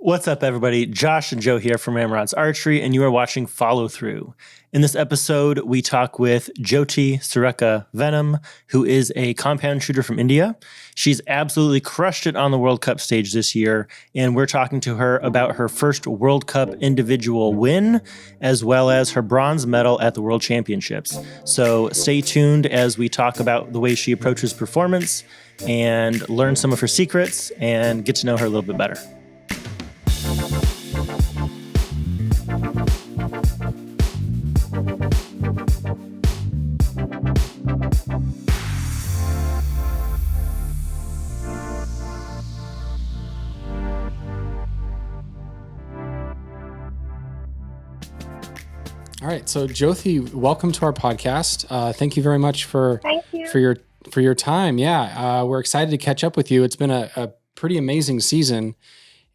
What's up, everybody? Josh and Joe here from RamRods Archery, and you are watching Follow Through. In this episode, we talk with Jyothi Surekha Vennam, who is a compound shooter from India. She's absolutely crushed it on the World Cup stage this year, and we're talking to her about her first World Cup individual win, as well as her bronze medal at the World Championships. So stay tuned as we talk about the way she approaches performance and learn some of her secrets and get to know her a little bit better. All right, so Jyothi, welcome to our podcast. Thank you very much for your time. Yeah, we're excited to catch up with you. It's been a pretty amazing season,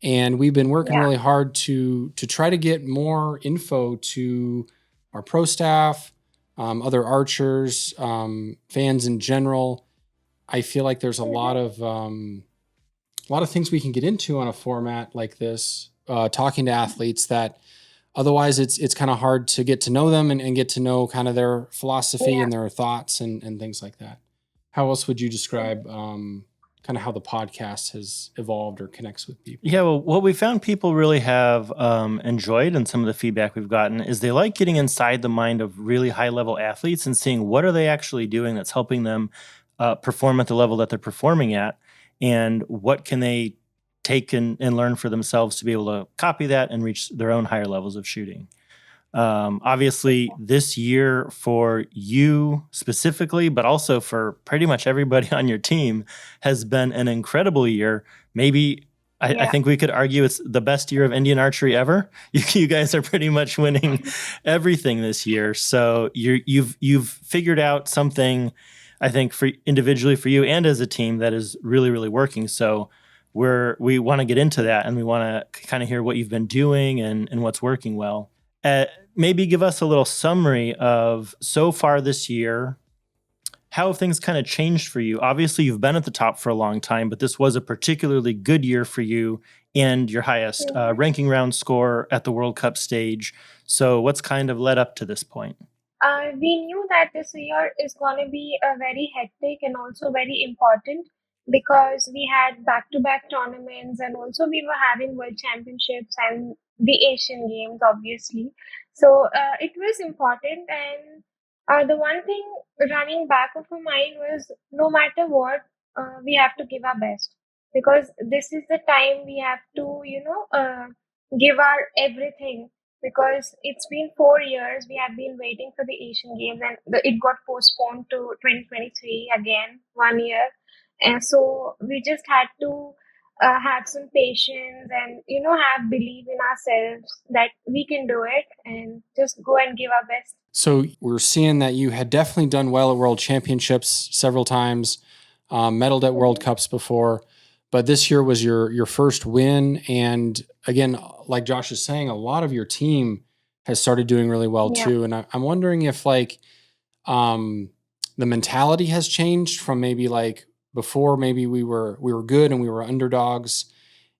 and we've been working really hard to try to get more info to our pro staff, other archers, fans in general. I feel like there's a lot of things we can get into on a format like this, talking to athletes that. Otherwise, it's kind of hard to get to know them and get to know kind of their philosophy and their thoughts and things like that. How else would you describe kind of how the podcast has evolved or connects with people? Yeah, well, what we found people really have enjoyed, and some of the feedback we've gotten, is they like getting inside the mind of really high-level athletes and seeing what are they actually doing that's helping them perform at the level that they're performing at, and what can they take and learn for themselves to be able to copy that and reach their own higher levels of shooting. Obviously, this year for you specifically, but also for pretty much everybody on your team, has been an incredible year. Maybe I think we could argue it's the best year of Indian archery ever. You guys are pretty much winning everything this year. So you've figured out something, I think, for individually for you and as a team that is really, really working. So we want to get into that, and we want to kind of hear what you've been doing and what's working well. Maybe give us a little summary of so far this year, how have things kind of changed for you? Obviously, you've been at the top for a long time, but this was a particularly good year for you and your highest ranking round score at the World Cup stage. So what's kind of led up to this point? We knew that this year is going to be a very hectic and also very important, because we had back-to-back tournaments, and also we were having World Championships and the Asian Games, obviously. So it was important, and the one thing running back of my mind was, no matter what, we have to give our best, because this is the time we have to, give our everything, because it's been 4 years. We have been waiting for the Asian Games, and it got postponed to 2023 again, 1 year. And so we just had to have some patience and, have belief in ourselves that we can do it, and just go and give our best. So we're seeing that you had definitely done well at World Championships several times, medaled at World Cups before, but this year was your first win. And again, like Josh is saying, a lot of your team has started doing really well too. And I'm wondering if the mentality has changed from maybe before, maybe we were good and we were underdogs,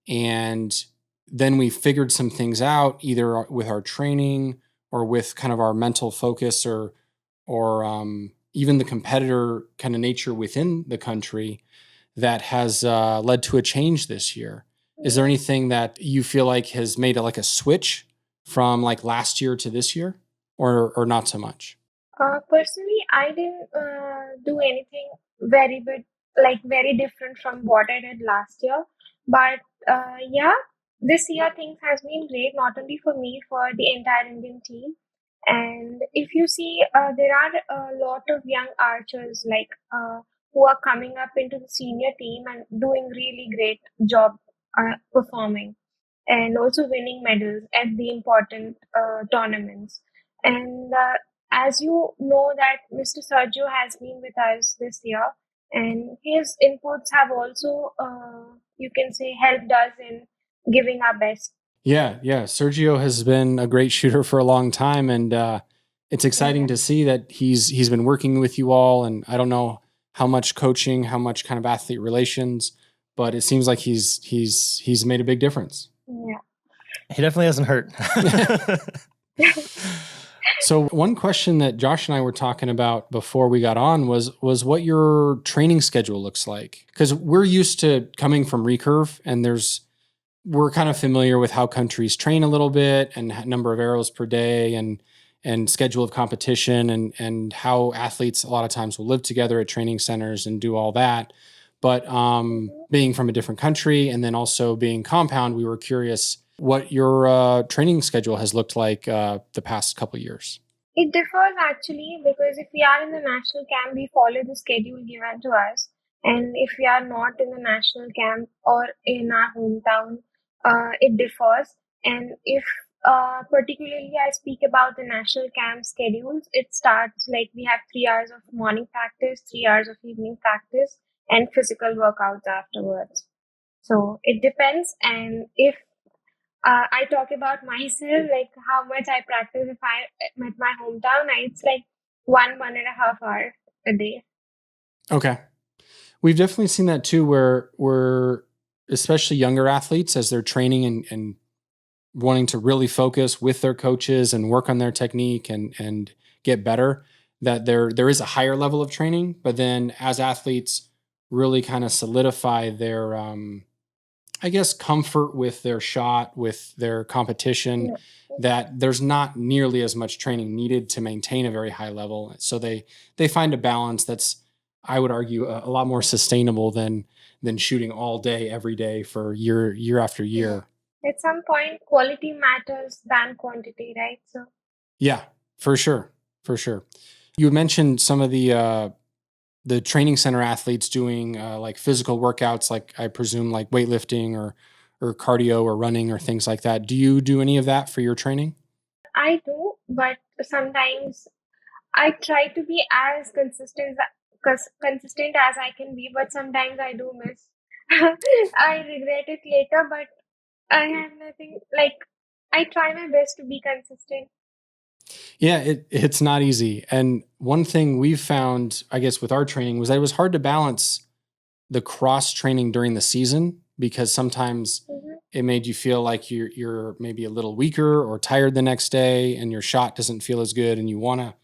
and then we figured some things out, either with our training or with kind of our mental focus or even the competitor kind of nature within the country that has led to a change this year. Is there anything that you feel like has made a switch from last year to this year, or not so much? Personally, I didn't do anything very different from what I did last year. But this year things has been great, not only for me, for the entire Indian team. And if you see, there are a lot of young archers who are coming up into the senior team and doing really great job performing, and also winning medals at the important tournaments. And as you know, that Mr. Sergio has been with us this year, and his inputs have also, you can say, helped us in giving our best. Yeah. Sergio has been a great shooter for a long time, and it's exciting to see that he's been working with you all. And I don't know how much coaching, how much kind of athlete relations, but it seems like he's made a big difference. Yeah. He definitely hasn't hurt. So one question that Josh and I were talking about before we got on was what your training schedule looks like. Because we're used to coming from recurve, and we're kind of familiar with how countries train a little bit, and number of arrows per day, and schedule of competition, and how athletes a lot of times will live together at training centers and do all that. But being from a different country and then also being compound, we were curious what your training schedule has looked like the past couple of years. It differs actually, because if we are in the national camp, we follow the schedule given to us. And if we are not in the national camp or in our hometown, it differs. And if particularly I speak about the national camp schedules, it starts like we have 3 hours of morning practice, 3 hours of evening practice, and physical workouts afterwards. So it depends. And if I talk about myself, like how much I practice. If I'm at my hometown, it's like 1.5 hours a day. Okay. We've definitely seen that too, where especially younger athletes, as they're training and wanting to really focus with their coaches and work on their technique and get better, that there is a higher level of training. But then as athletes really kind of solidify their I guess comfort with their shot, with their competition, that there's not nearly as much training needed to maintain a very high level. So they find a balance that's, I would argue, a lot more sustainable than shooting all day every day for year after year. At some point, quality matters than quantity, right? So yeah, for sure. You mentioned some of the training center athletes doing like physical workouts, like I presume like weightlifting or cardio or running or things like that. Do you do any of that for your training? I do, but sometimes I try to be as consistent as I can be, but sometimes I do miss. I regret it later, but I have nothing like I try my best to be consistent. Yeah, it's not easy. And one thing we've found, I guess, with our training was that it was hard to balance the cross training during the season, because sometimes it made you feel like you're maybe a little weaker or tired the next day, and your shot doesn't feel as good, and you want to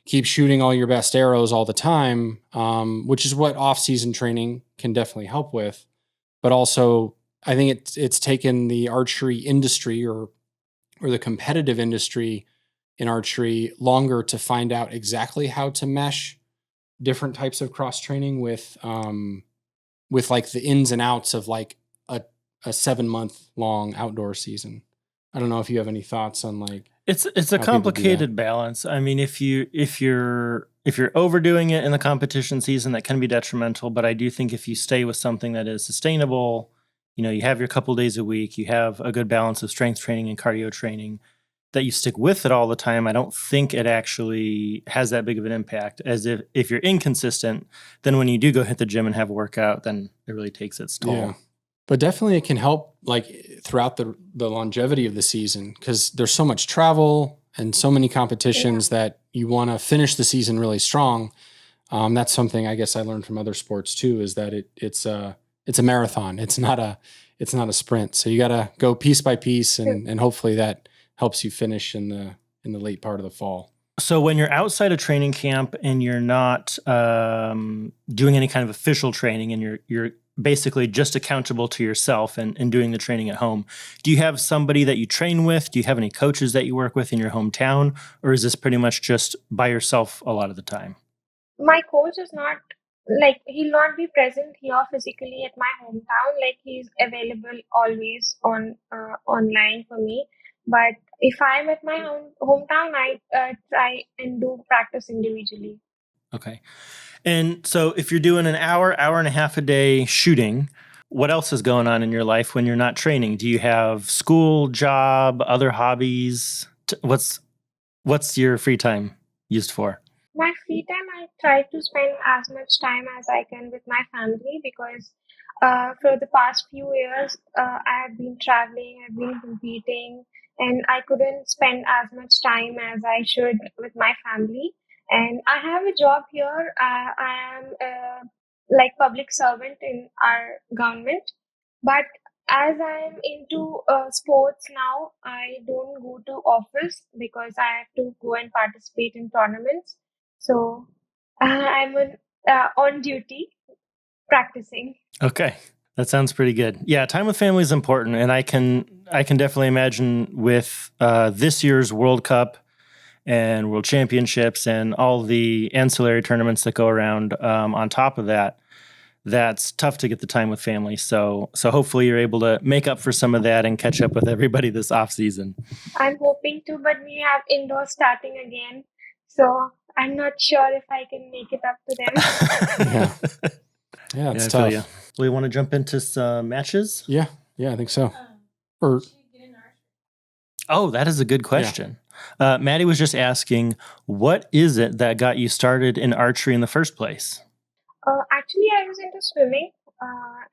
keep shooting all your best arrows all the time, which is what off-season training can definitely help with. But also, I think it's taken the archery industry or the competitive industry in archery longer to find out exactly how to mesh different types of cross training with like the ins and outs of like a 7-month long outdoor season. I don't know if you have any thoughts on like it's a complicated balance. I mean, if you're overdoing it in the competition season, that can be detrimental. But I do think if you stay with something that is sustainable, you have your couple days a week, you have a good balance of strength training and cardio training, that you stick with it all the time, I don't think it actually has that big of an impact. As if you're inconsistent, then when you do go hit the gym and have a workout, then it really takes its toll. Yeah. But definitely it can help like throughout the longevity of the season, because there's so much travel and so many competitions that you want to finish the season really strong. That's something I guess I learned from other sports too, is that it's a marathon. It's not a sprint. So you got to go piece by piece, and hopefully that helps you finish in the late part of the fall. So when you're outside of training camp and you're not doing any kind of official training, and you're basically just accountable to yourself and doing the training at home, do you have somebody that you train with? Do you have any coaches that you work with in your hometown? Or is this pretty much just by yourself a lot of the time? My coach is not like, he'll not be present here physically at my hometown. Like, he's available always on online for me. But if I'm at my hometown, I try and do practice individually. Okay. And so if you're doing an hour and a half a day shooting, what else is going on in your life when you're not training? Do you have school, job, other hobbies? What's your free time used for? My free time, I try to spend as much time as I can with my family, because for the past few years, I have been traveling, I've been competing, and I couldn't spend as much time as I should with my family. And I have a job here. I am like public servant in our government, but as I'm into sports now, I don't go to office because I have to go and participate in tournaments. So I'm on duty practicing. Okay. That sounds pretty good. Yeah, time with family is important, and I can definitely imagine with this year's World Cup and World Championships and all the ancillary tournaments that go around. On top of that, that's tough to get the time with family. So hopefully you're able to make up for some of that and catch up with everybody this off season. I'm hoping to, but we have indoors starting again, so I'm not sure if I can make it up to them. Yeah, it's tough. You. We want to jump into some matches? Yeah, I think so. Oh, that is a good question. Yeah. Maddie was just asking, what is it that got you started in archery in the first place? Actually, I was into swimming,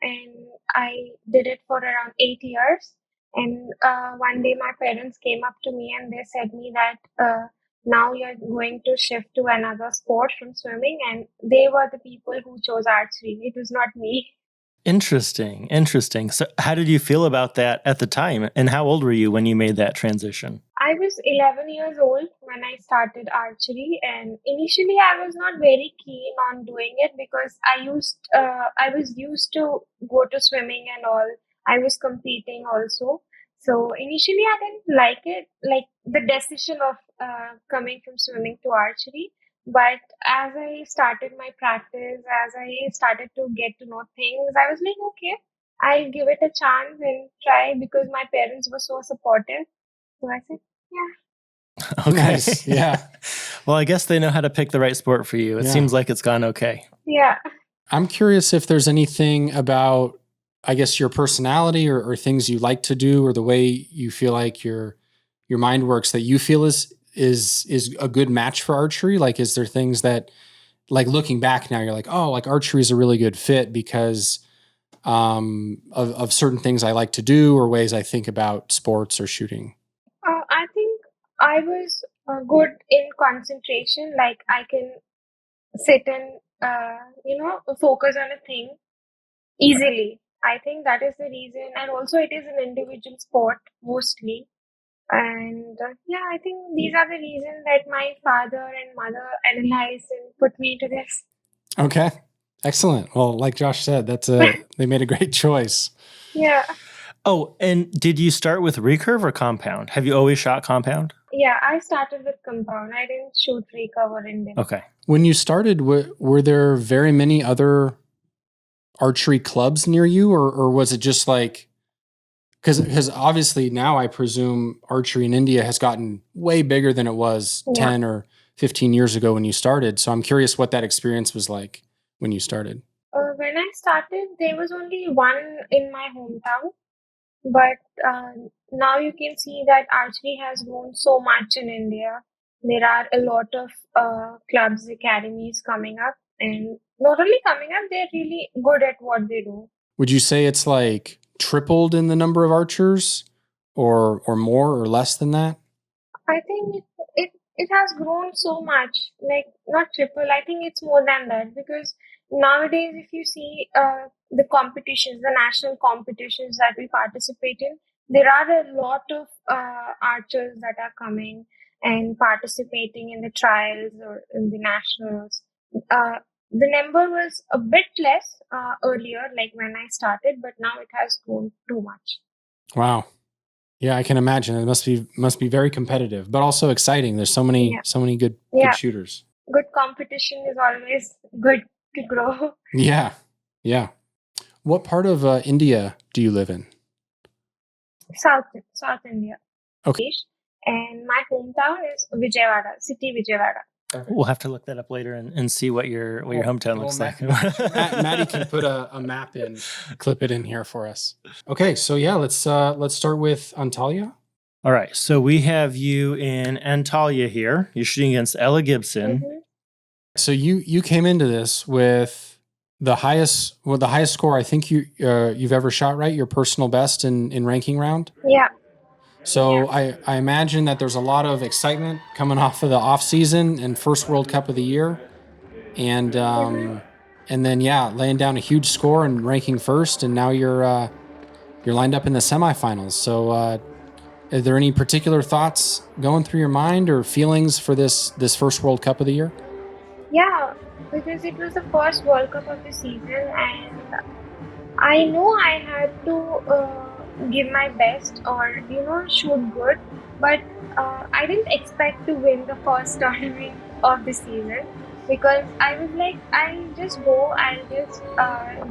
and I did it for around 8 years. And one day my parents came up to me and they said me that now you're going to shift to another sport from swimming. And they were the people who chose archery. It was not me. Interesting. So how did you feel about that at the time? And how old were you when you made that transition? I was 11 years old when I started archery, and initially I was not very keen on doing it because I was used to go to swimming and all. I was competing also. So initially I didn't like it, like the decision of coming from swimming to archery. But as I started my practice, as I started to get to know things, I was like, okay, I'll give it a chance and try because my parents were so supportive. So I said, yeah. Okay. Nice. Yeah. Well, I guess they know how to pick the right sport for you. It seems like it's gone okay. Yeah. I'm curious if there's anything about, I guess, your personality or things you like to do or the way you feel like your mind works that you feel is a good match for archery. Like, is there things that, like, looking back now, you're like, oh, like archery is a really good fit because of certain things I like to do or ways I think about sports or shooting? I think I was good in concentration. Like I can sit and focus on a thing easily. I think that is the reason, and also it is an individual sport mostly. And I think these are the reasons that my father and mother analyzed and put me to this. Okay, excellent. Well, like Josh said, they made a great choice. Yeah. Oh, and did you start with recurve or compound? Have you always shot compound? Yeah, I started with compound. I didn't shoot recurve or Indian. Okay. When you started, were there very many other archery clubs near you, or was it just like, because obviously now I presume archery in India has gotten way bigger than it was 10 or 15 years ago when you started. So I'm curious what that experience was like when you started. When I started, there was only one in my hometown. But now you can see that archery has grown so much in India. There are a lot of clubs, academies coming up. And not only coming up, they're really good at what they do. Would you say it's like tripled in the number of archers or more or less than that? I think it has grown so much, like not triple. I think it's more than that because nowadays, if you see the competitions, the national competitions that we participate in, there are a lot of archers that are coming and participating in the trials or in the nationals. The number was a bit less earlier, like when I started, but now it has grown too much. Wow. Yeah, I can imagine. It must be very competitive, but also exciting. There's so many good shooters. Good competition is always good to grow. Yeah. What part of India do you live in? South India. Okay. And my hometown is Vijayawada, city Vijayawada. We'll have to look that up later and see what your hometown looks like. Maddie can put a map in, clip it in here for us. Okay, so yeah, let's start with Antalya. All right, so we have you in Antalya here. You're shooting against Ella Gibson. Mm-hmm. So you came into this with the highest score I think you've ever shot, right? Your personal best in ranking round. Yeah. So I imagine that there's a lot of excitement coming off of the off season and first World Cup of the year, and then laying down a huge score and ranking first, and now you're lined up in the semifinals. So are there any particular thoughts going through your mind or feelings for this first World Cup of the year? Yeah, because it was the first World Cup of the season, and I know I had to give my best or shoot good, but I didn't expect to win the first tournament of the season because I was like, I'll just go, I'll just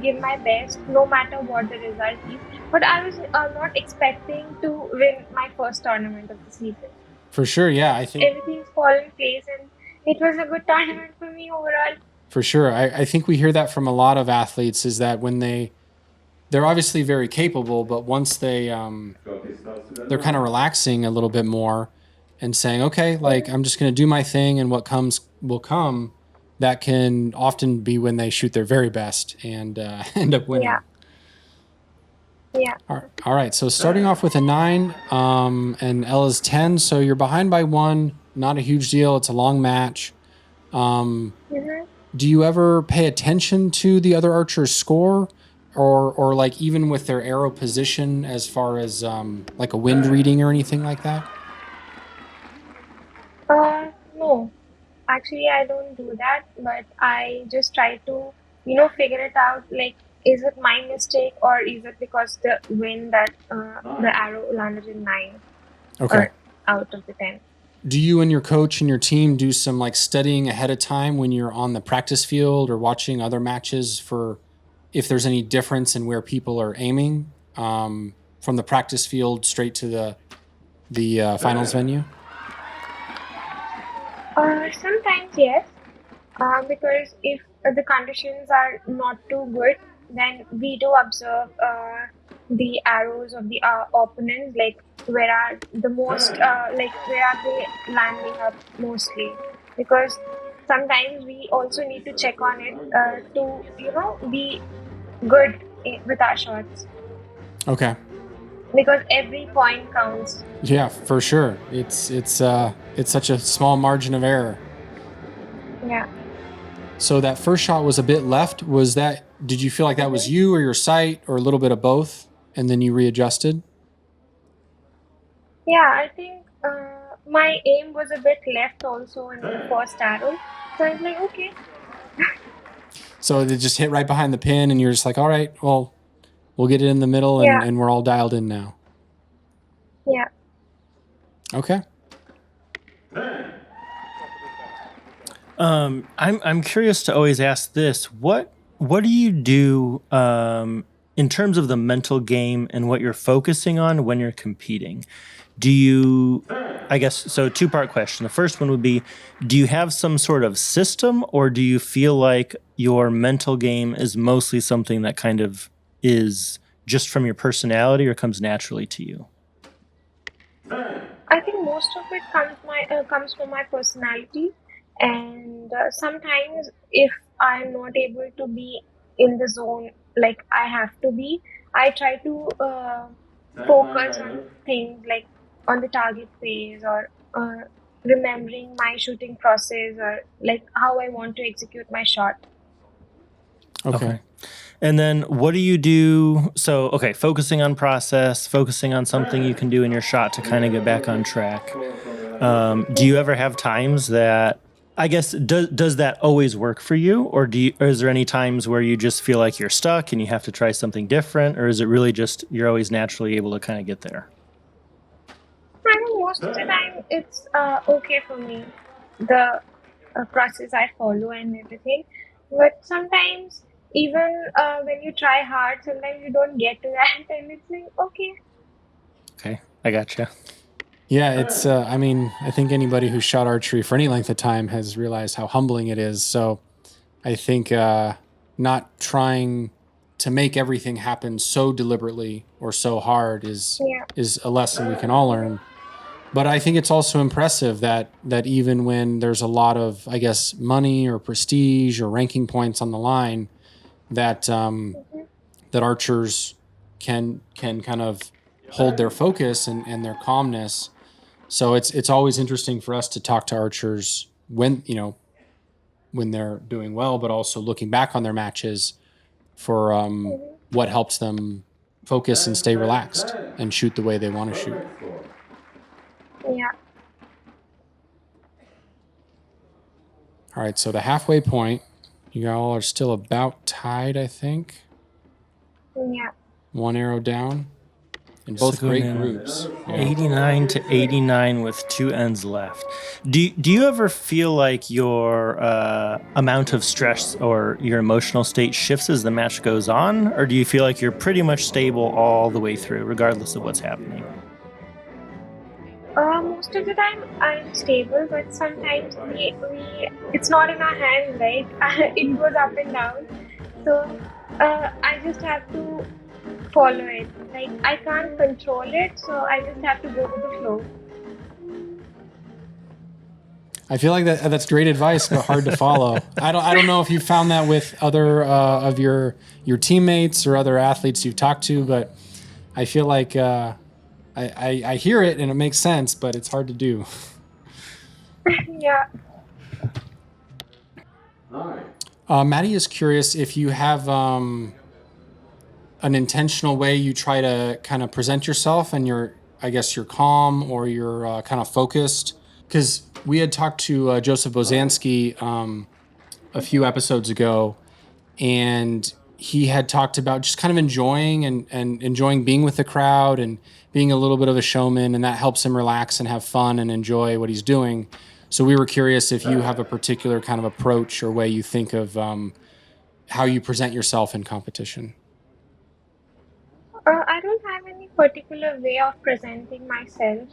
give my best no matter what the result is. But I was not expecting to win my first tournament of the season. For sure, yeah. I think everything's fallen in place, and it was a good tournament for me overall. For sure. I think we hear that from a lot of athletes, is that when they're obviously very capable, but once they're kind of relaxing a little bit more and saying, okay, like I'm just going to do my thing and what comes will come, that can often be when they shoot their very best and end up winning. Yeah. All right. So starting off with a 9 and Ella's 10. So you're behind by 1. Not a huge deal. It's a long match. Do you ever pay attention to the other archer's score? Or like even with their arrow position as far as like a wind reading or anything like that? No. Actually, I don't do that, but I just try to, figure it out. Like, is it my mistake or is it because the wind that the arrow landed in 9 or out of the 10? Do you and your coach and your team do some like studying ahead of time when you're on the practice field or watching other matches for if there's any difference in where people are aiming from the practice field straight to the finals venue? Sometimes yes, because if the conditions are not too good, then we do observe the arrows of the opponents, like where are the most, like where are they landing up mostly, because sometimes we also need to check on it to be good with our shots. Okay. Because every point counts. Yeah, for sure. It's such a small margin of error. Yeah. So that first shot was a bit left. Did you feel like that was you or your sight or a little bit of both, and then you readjusted? Yeah, I think my aim was a bit left also in the first arrow. So I was like, okay. So it just hit right behind the pin, and you're just like, all right, well, we'll get it in the middle, and we're all dialed in now. Yeah. Okay. I'm curious to always ask this: what do you do in terms of the mental game and what you're focusing on when you're competing? Do you, I guess, so 2-part question. The first one would be, do you have some sort of system, or do you feel like your mental game is mostly something that kind of is just from your personality or comes naturally to you? I think most of it comes from my personality, and sometimes if I'm not able to be in the zone like I have to be, I try to focus on things like on the target phase or remembering my shooting process or like how I want to execute my shot. Okay. And then what do you do? So, okay, focusing on process, focusing on something you can do in your shot to kind of get back on track. Do you ever have times that, I guess, does that always work for you? Or is there any times where you just feel like you're stuck and you have to try something different? Or is it really just you're always naturally able to kind of get there? I think most of the time it's okay for me, the process I follow and everything. But sometimes, even when you try hard, sometimes you don't get to that, and it's like, okay. Okay, I gotcha. Yeah, it's, I mean, I think anybody who's shot archery for any length of time has realized how humbling it is. So I think not trying to make everything happen so deliberately or so hard is a lesson we can all learn. But I think it's also impressive that even when there's a lot of, I guess, money or prestige or ranking points on the line, that that archers can kind of hold their focus and their calmness. So it's always interesting for us to talk to archers when they're doing well, but also looking back on their matches for what helps them focus and stay relaxed and shoot the way they want to shoot. Yeah. All right, so the halfway point, you all are still about tied, I think. Yeah. One arrow down. In both great groups. 89 to 89 with 2 ends left. Do you ever feel like your amount of stress or your emotional state shifts as the match goes on? Or do you feel like you're pretty much stable all the way through, regardless of what's happening? Most of the time I'm stable, but sometimes it's not in our hands, right? It goes up and down. So I just have to follow it. Like, I can't control it, so I just have to go with the flow. I feel like that's great advice, but hard to follow. I don't know if you found that with other of your teammates or other athletes you've talked to, but I feel like I hear it and it makes sense, but it's hard to do. Yeah. Maddie is curious if you have an intentional way you try to kind of present yourself and you're calm or you're kind of focused. Because we had talked to Joseph Bozansky a few episodes ago, and he had talked about just kind of enjoying and enjoying being with the crowd and being a little bit of a showman, and that helps him relax and have fun and enjoy what he's doing. So we were curious if you have a particular kind of approach or way you think of how you present yourself in competition. I don't have any particular way of presenting myself.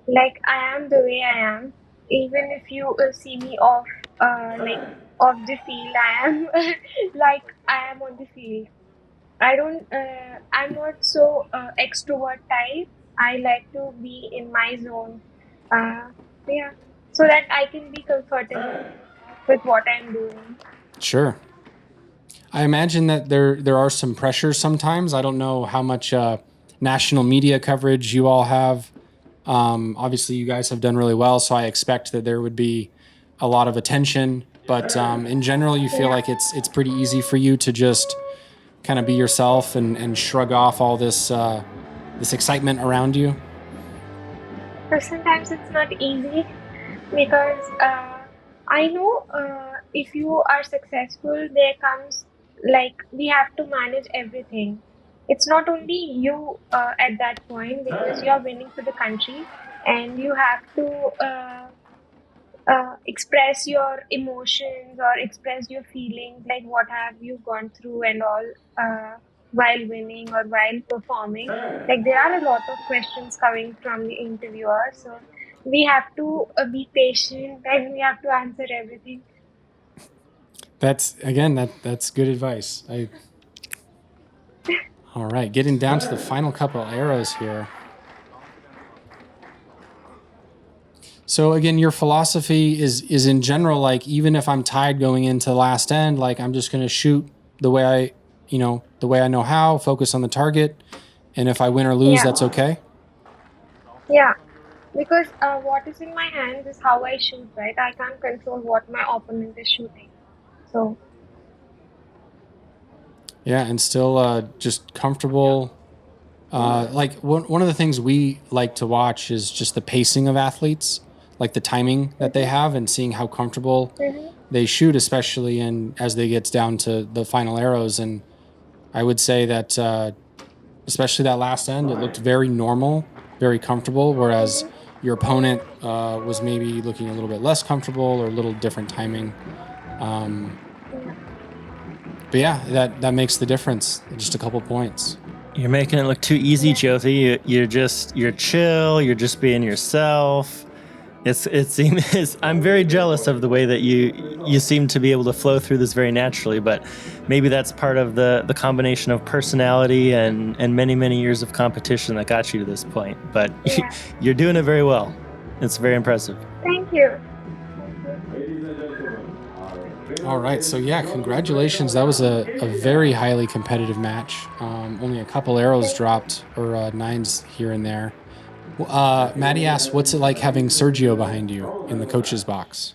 Like, I am the way I am. Even if you see me off the field, I am like I am on the field. I'm not so extrovert type. I like to be in my zone. Yeah, so that I can be comfortable with what I'm doing. Sure. I imagine that there are some pressures sometimes. I don't know how much national media coverage you all have. Obviously, you guys have done really well, so I expect that there would be a lot of attention. But in general, you feel like it's pretty easy for you to just kind of be yourself and shrug off all this excitement around you. Sometimes it's not easy because I know if you are successful, there comes we have to manage everything. It's not only you at that point, because you're winning for the country and you have to express your emotions or express your feelings, like what have you gone through and all while winning or while performing. Like, there are a lot of questions coming from the interviewer, so we have to be patient and we have to answer everything. That's good advice. All right, getting down to the final couple arrows here. So again, your philosophy is in general, like, even if I'm tied going into the last end, like, I'm just going to shoot the way I know how, focus on the target, and if I win or lose, that's okay? Yeah, because what is in my hands is how I shoot, right? I can't control what my opponent is shooting. So yeah, and still just comfortable. Like one of the things we like to watch is just the pacing of athletes, like the timing that they have and seeing how comfortable they shoot, especially as they get down to the final arrows. And I would say that especially that last end, it looked very normal, very comfortable, whereas your opponent was maybe looking a little bit less comfortable or a little different timing. But yeah, that makes the difference, just a couple points. You're making it look too easy, Jyothi. You're chill. You're just being yourself. I'm very jealous of the way that you seem to be able to flow through this very naturally. But maybe that's part of the combination of personality and many, many years of competition that got you to this point. But you're doing it very well. It's very impressive. Thank you. All right, so yeah, congratulations. That was a very highly competitive match. Only a couple arrows dropped, or nines here and there. Maddie asked, what's it like having Sergio behind you in the coach's box?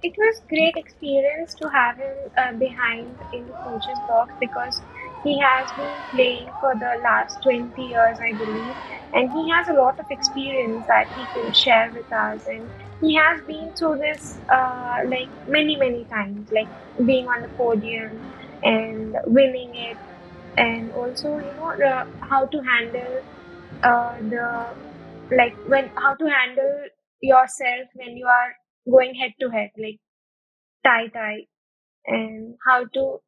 It was great experience to have him behind in the coach's box, because he has been playing for the last 20 years, I believe, and he has a lot of experience that he can share with us. And he has been through this like many, many times, like being on the podium and winning it, and also, how to handle the like when how to handle yourself when you are going head to head, like tie, and how to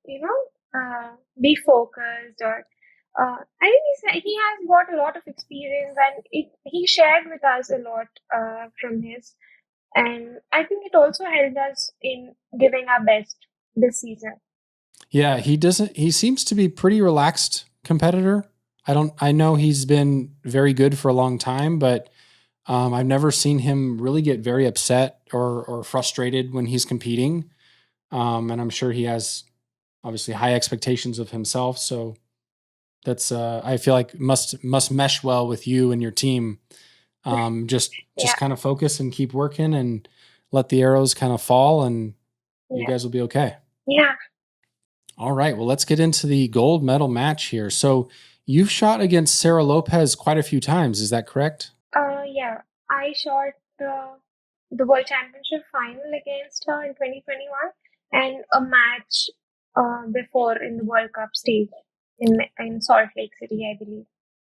be focused. Or I think he has got a lot of experience, and he shared with us a lot from his, and I think it also helped us in giving our best this season. Yeah, he seems to be pretty relaxed competitor. I know he's been very good for a long time, but I've never seen him really get very upset or frustrated when he's competing. And I'm sure he has obviously high expectations of himself. So that's I feel like must mesh well with you and your team. Just kind of focus and keep working and let the arrows kind of fall, and you guys will be okay. Yeah. All right. Well, let's get into the gold medal match here. So you've shot against Sara Lopez quite a few times. Is that correct? Yeah. I shot the World Championship final against her in 2021, and a match before in the World Cup stage in Salt Lake City, I believe.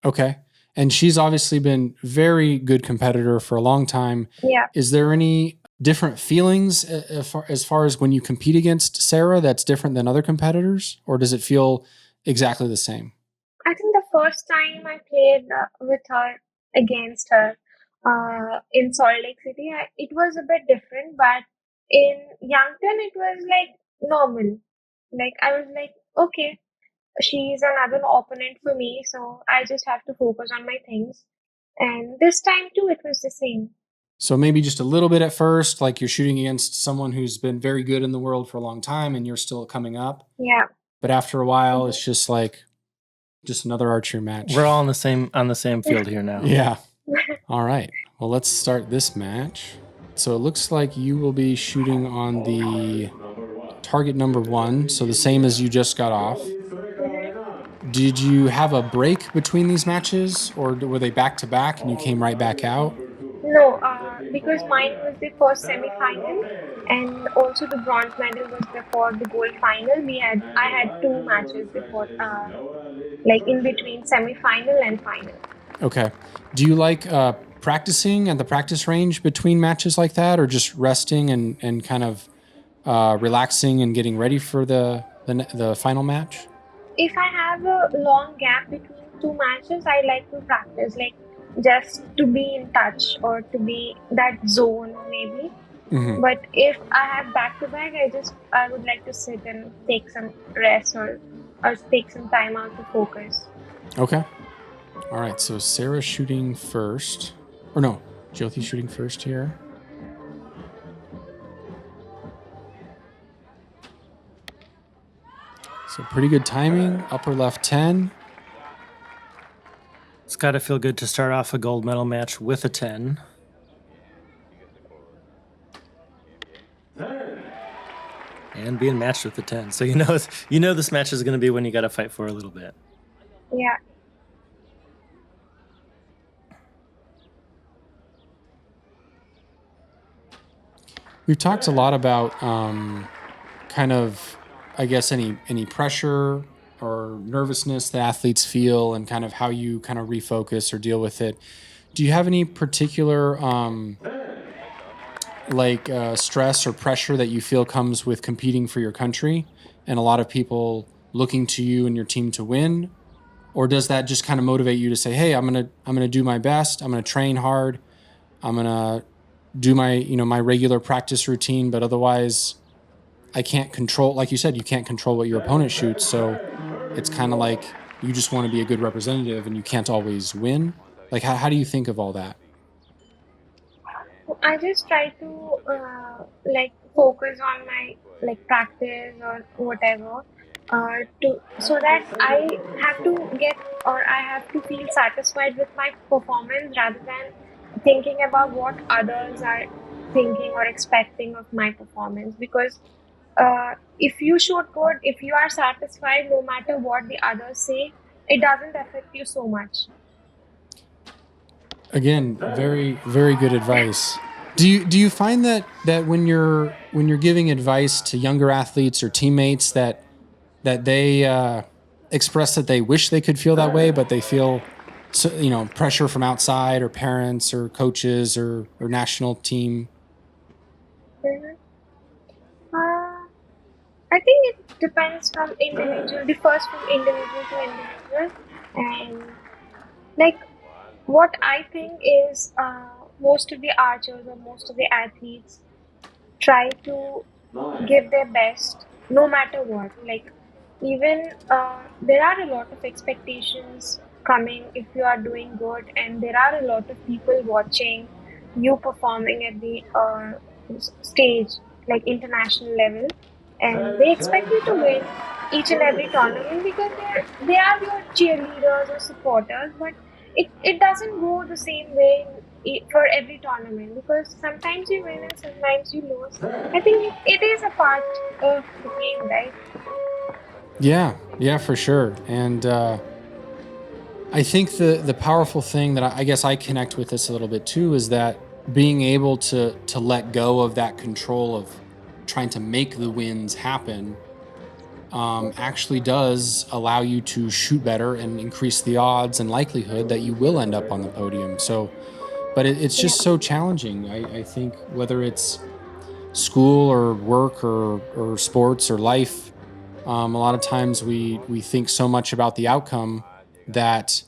Okay. And she's obviously been very good competitor for a long time. Yeah. Is there any different feelings as far as when you compete against Sara that's different than other competitors, or does it feel exactly the same? I think the first time I played with her, against her, in Salt Lake City, it was a bit different, but in Yankton, it was like normal. Like, I was like, okay, she's another opponent for me, so I just have to focus on my things. And this time too, it was the same. So maybe just a little bit at first, like you're shooting against someone who's been very good in the world for a long time and you're still coming up. Yeah. But after a while, it's just like just another archery match. We're all on the same field here now. Yeah. All right. Well, let's start this match. So it looks like you will be shooting on the target number 1, so the same as you just got off. Did you have a break between these matches, or were they back to back and you came right back out? No, because mine was the first semi-final, and also the bronze medal was before the gold final. I had 2 matches before, like in between semi-final and final. Okay. Do you like practicing at the practice range between matches like that, or just resting and kind of relaxing and getting ready for the final match? If I have a long gap between 2 matches, I like to practice, like just to be in touch or to be that zone maybe. Mm-hmm. But if I have back to back, I would like to sit and take some rest or take some time out to focus. Okay. All right. So Sara's shooting first, or no, Jyothi shooting first here. So pretty good timing, upper left 10. It's got to feel good to start off a gold medal match with a 10. And being matched with a 10. So you know this match is going to be when you got to fight for a little bit. Yeah. We've talked a lot about kind of, I guess, any pressure or nervousness that athletes feel and kind of how you kind of refocus or deal with it. Do you have any particular stress or pressure that you feel comes with competing for your country and a lot of people looking to you and your team to win? Or does that just kind of motivate you to say, hey, I'm gonna do my best, I'm gonna train hard, I'm gonna do my my regular practice routine, but otherwise I can't control, like you said, you can't control what your opponent shoots, so it's kind of like you just want to be a good representative and you can't always win? Like how do you think of all that? I just try to focus on my practice or whatever, so that I have to feel satisfied with my performance rather than thinking about what others are thinking or expecting of my performance. Because if you shoot good, if you are satisfied, no matter what the others say, it doesn't affect you so much. Again, very, very good advice. Do you find that when you're giving advice to younger athletes or teammates that they express that they wish they could feel that way, but they feel pressure from outside or parents or coaches or national team? Mhm. I think it depends from individual, differs from individual to individual, and like what I think is most of the archers or most of the athletes try to give their best no matter what. Like, even there are a lot of expectations coming if you are doing good, and there are a lot of people watching you performing at the stage, like international level, and they expect you to win each and every tournament because they are your cheerleaders or supporters. But it doesn't go the same way for every tournament, because sometimes you win and sometimes you lose. I think it is a part of the game, right? Yeah, for sure. And I think the powerful thing that I guess I connect with this a little bit too is that being able to let go of that control of trying to make the wins happen actually does allow you to shoot better and increase the odds and likelihood that you will end up on the podium. So, but it's just so challenging. I think whether it's school or work or sports or life, a lot of times we think so much about the outcome that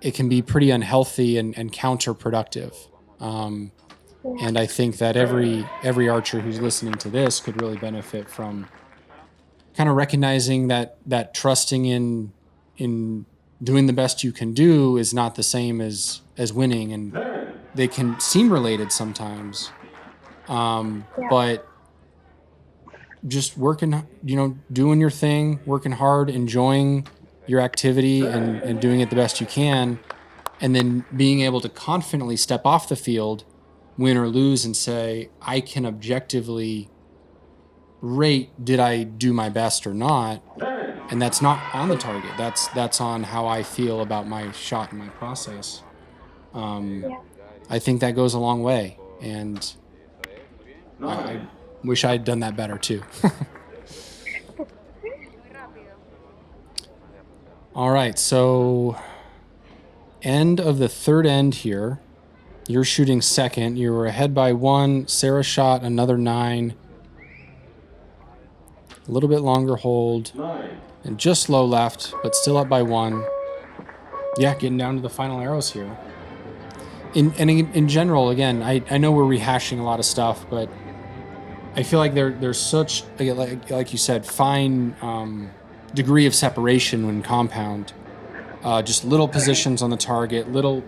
it can be pretty unhealthy and counterproductive. And I think that every archer who's listening to this could really benefit from kind of recognizing that trusting in doing the best you can do is not the same as winning, and they can seem related sometimes. But just working, doing your thing, working hard, enjoying your activity and doing it the best you can, and then being able to confidently step off the field, win or lose, and say, I can objectively rate, did I do my best or not? And that's not on the target. That's on how I feel about my shot and my process. I think that goes a long way, and I wish I'd done that better too. All right, so end of the third end here. You're shooting second. You were ahead by 1. Sara shot another 9. A little bit longer hold. And just low left, but still up by 1. Yeah, getting down to the final arrows here. In general, again, I know we're rehashing a lot of stuff, but I feel like there's such, like you said, fine degree of separation when compound. Just little positions on the target, little,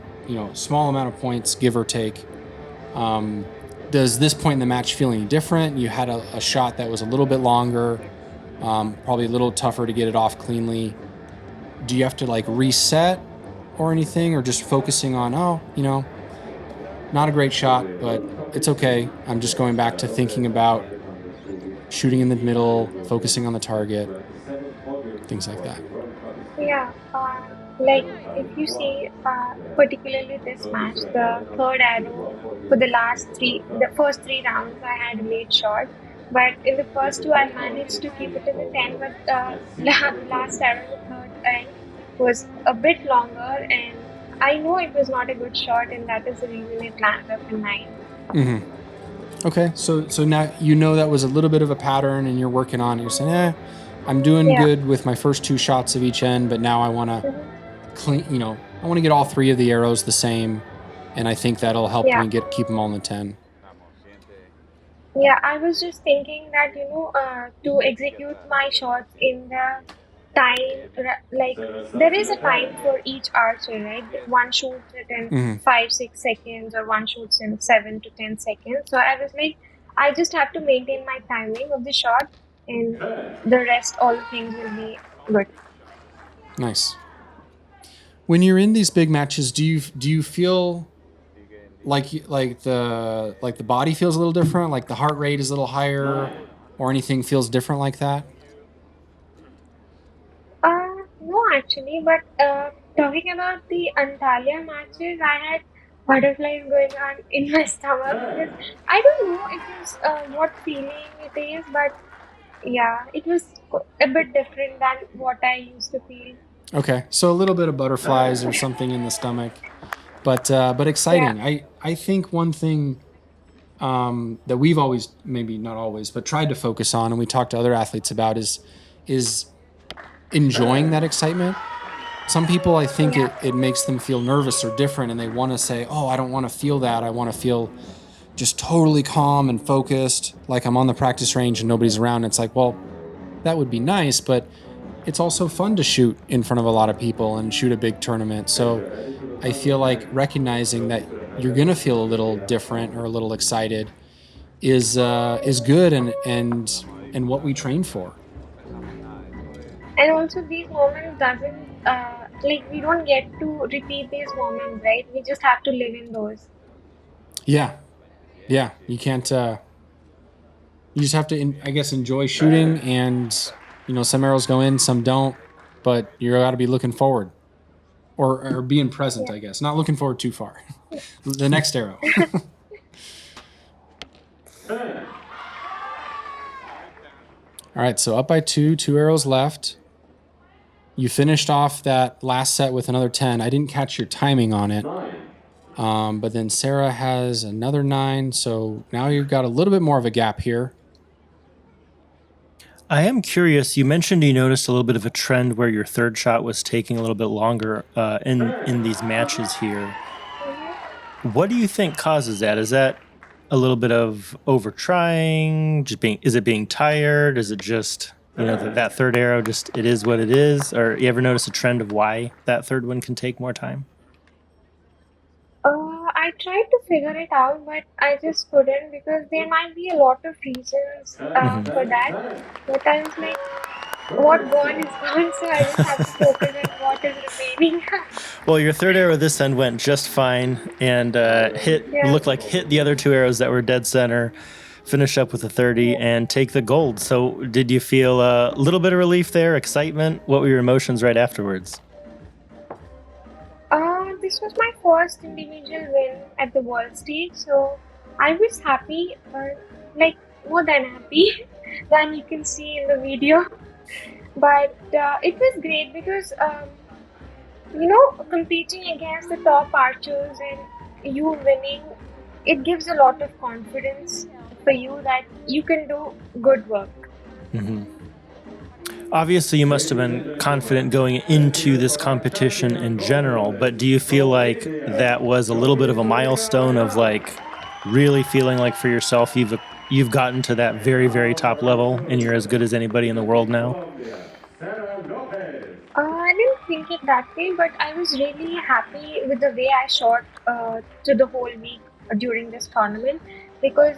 small amount of points, give or take. Does this point in the match feel any different? You had a shot that was a little bit longer, probably a little tougher to get it off cleanly. Do you have to reset or anything, or just focusing on, not a great shot, but it's okay. I'm just going back to thinking about shooting in the middle, focusing on the target, things like that. Yeah, like if you see, particularly this match, the third arrow for the first 3 rounds, I had a late shot, but in the first 2, I managed to keep it in the 10. But the last arrow, the third end, was a bit longer, and I know it was not a good shot, and that is the reason it landed up in 9. Mm-hmm. Okay, so now that was a little bit of a pattern, and you're working on it. You're saying, I'm doing good with my first 2 shots of each end, but now I want to clean. I want to get all 3 of the arrows the same, and I think that'll help me keep them all in the 10. Yeah, I was just thinking that to execute my shots in the time, like there is a time for each archer, right? One shoots it in 5-6 seconds, or one shoots in 7 to 10 seconds. So I was like, I just have to maintain my timing of the shot, and the rest, all the things will be good. Nice. When you're in these big matches, do you feel like the body feels a little different, like the heart rate is a little higher, or anything feels different like that? No, actually, but talking about the Antalya matches, I had butterflies going on in my stomach because I don't know it was what feeling it is, but yeah, it was a bit different than what I used to feel. Okay, so a little bit of butterflies or something in the stomach, but Yeah, exciting. I think one thing that we've always, maybe not always, but tried to focus on, and we talked to other athletes about, is enjoying that excitement. Some people, I think yeah, it makes them feel nervous or different, and they want to say, "Oh, I don't want to feel that. I want to feel just totally calm and focused, like I'm on the practice range and nobody's around." It's like, well, that would be nice, but it's also fun to shoot in front of a lot of people and shoot a big tournament. So I feel like recognizing that you're gonna feel a little different or a little excited is good, and what we train for. and also these moments doesn't like we don't get to repeat these moments, right? We just have to live in those. Yeah, yeah. You can't. You just have to, I guess, enjoy shooting, and some arrows go in, some don't, but you got to be looking forward, or being present. Yeah. I guess not looking forward too far. The next arrow. All right, so up by two arrows left. You finished off that last set with another 10. I didn't catch your timing on it. But then Sara has another 9. So now you've got a little bit more of a gap here. I am curious. You mentioned you noticed a little bit of a trend where your third shot was taking a little bit longer in these matches here. What do you think causes that? Is that a little bit of over trying? Is it being tired? Is it just that third arrow just it is what it is? Or you ever notice a trend of why that third one can take more time? I tried to figure it out, but I just couldn't because there might be a lot of reasons for that. But I was like, what gone is gone, so I just have to focus on what is remaining. Well, your third arrow this end went just fine and Yeah. hit the other 2 arrows that were dead center, finish up with a 30 and take the gold. So did you feel a little bit of relief there, excitement? What were your emotions right afterwards? This was my first individual win at the world stage, so I was happy, like more than happy, than you can see in the video. But it was great because competing against the top archers and you winning, it gives a lot of confidence for you that you can do good work. Obviously, you must have been confident going into this competition in general, but do you feel like that was a little bit of a milestone of like really feeling like for yourself you've gotten to that very, very top level and you're as good as anybody in the world now? I didn't think it that way, but I was really happy with the way I shot to the whole week during this tournament because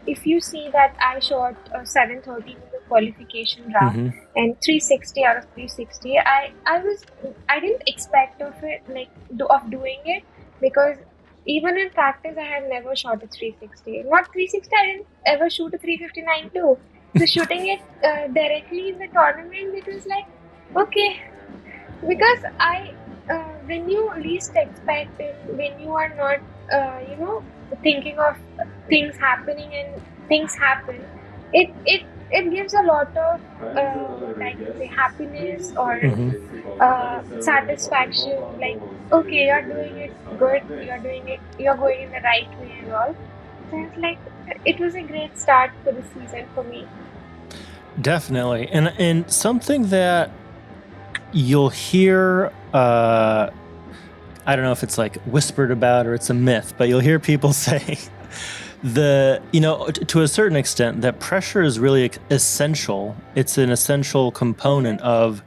if you see that I shot 730 in the qualification round and 360 out of 360, I didn't expect of it of doing it because even in practice I had never shot a 360. Not 360, I didn't ever shoot a 359 too. So shooting it directly in the tournament, it was like, okay, because when you least expect it, when you are not, thinking of things happening and things happen, it gives a lot of, like say, happiness or satisfaction. Like, okay, you're doing it good, you're going in the right way and all. So it's like it was a great start for the season for me. Definitely. And something that you'll hear, I don't know if it's like whispered about or it's a myth, but you'll hear people say to a certain extent that pressure is really essential. It's an essential component of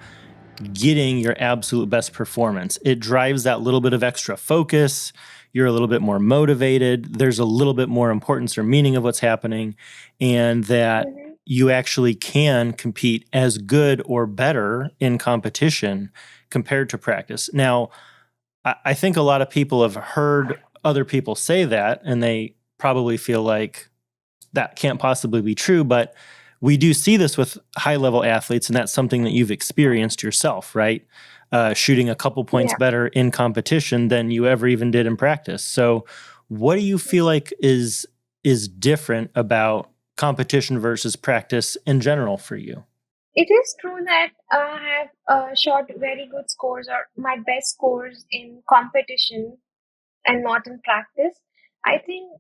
getting your absolute best performance. It drives that little bit of extra focus. You're a little bit more motivated. There's a little bit more importance or meaning of what's happening, and that you actually can compete as good or better in competition compared to practice. Now, I think a lot of people have heard other people say that, and they probably feel like that can't possibly be true, but we do see this with high-level athletes, and that's something that you've experienced yourself, right? Shooting a couple points better in competition than you ever even did in practice. So what do you feel like is different about competition versus practice in general for you? It is true that I have shot very good scores or my best scores in competition and not in practice. I think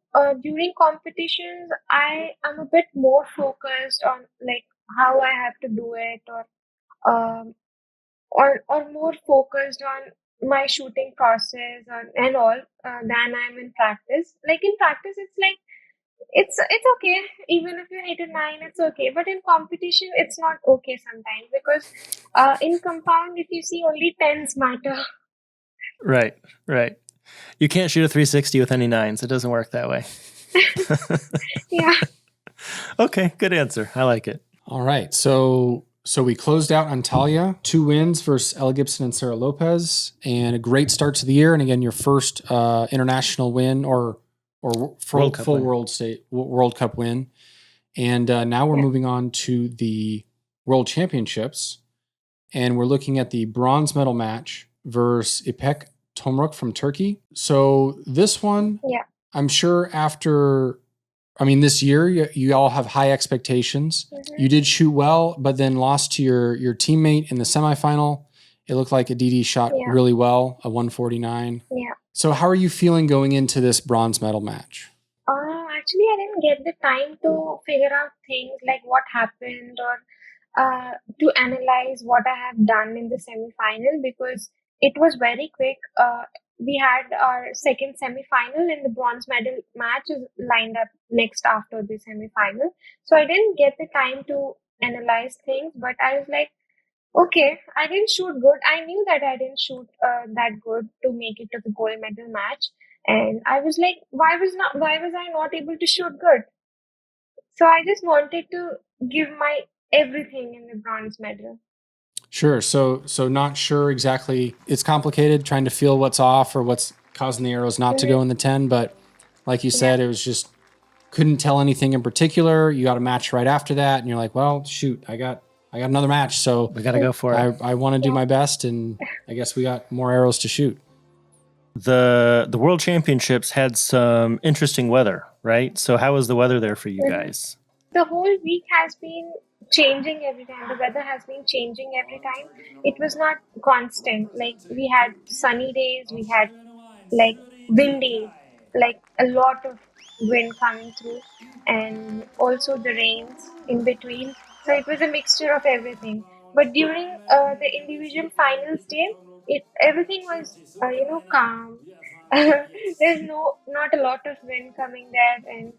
during competitions, I am a bit more focused on like how I have to do it, um, or more focused on my shooting process and all than I'm in practice. Like in practice, it's like it's okay. Even if you hit a 9, it's okay. But in competition, it's not okay sometimes because in compound, if you see only tens matter. Right. You can't shoot a 360 with any 9s. It doesn't work that way. Yeah. Okay, good answer. I like it. All right. So we closed out Antalya, 2 wins versus Ella Gibson and Sara Lopez, and a great start to the year. And again, your first international win or full World Cup win. And now we're moving on to the World Championships, and we're looking at the bronze medal match versus Ipek Tomruk from Turkey. So this one, I'm sure this year you all have high expectations. Mm-hmm. You did shoot well, but then lost to your teammate in the semifinal. It looked like Aditi shot really well, a 149. Yeah. So how are you feeling going into this bronze medal match? Actually, I didn't get the time to figure out things like what happened or to analyze what I have done in the semifinal because it was very quick. We had our second semifinal and the bronze medal match is lined up next after the semifinal. So I didn't get the time to analyze things, but I was like, okay, I didn't shoot good. I knew that I didn't shoot that good to make it to the gold medal match. And I was like, why was I not able to shoot good? So I just wanted to give my everything in the bronze medal. Sure. So not sure exactly. It's complicated trying to feel what's off or what's causing the arrows not to go in the 10. But like you said, it was just couldn't tell anything in particular. You got a match right after that, and you're like, well, shoot, I got another match, so we got to go for it. I want to do my best, and I guess we got more arrows to shoot. The World Championships had some interesting weather, right? So how was the weather there for you guys? The whole week has been changing every time. The weather has been changing every time. It was not constant. Like we had sunny days, we had like windy, like a lot of wind coming through, and also the rains in between. So it was a mixture of everything. But during the individual finals day, everything was calm. There's not a lot of wind coming there, and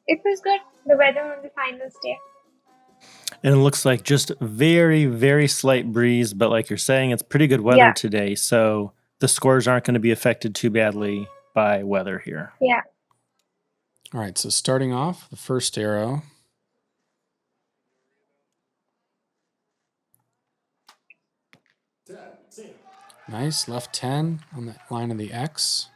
it was good. The weather on the finals day. And it looks like just very, very slight breeze, but like you're saying, it's pretty good weather today. So the scores aren't going to be affected too badly by weather here. Yeah. All right. So starting off, the first arrow. Nice. Left 10 on the line of the X.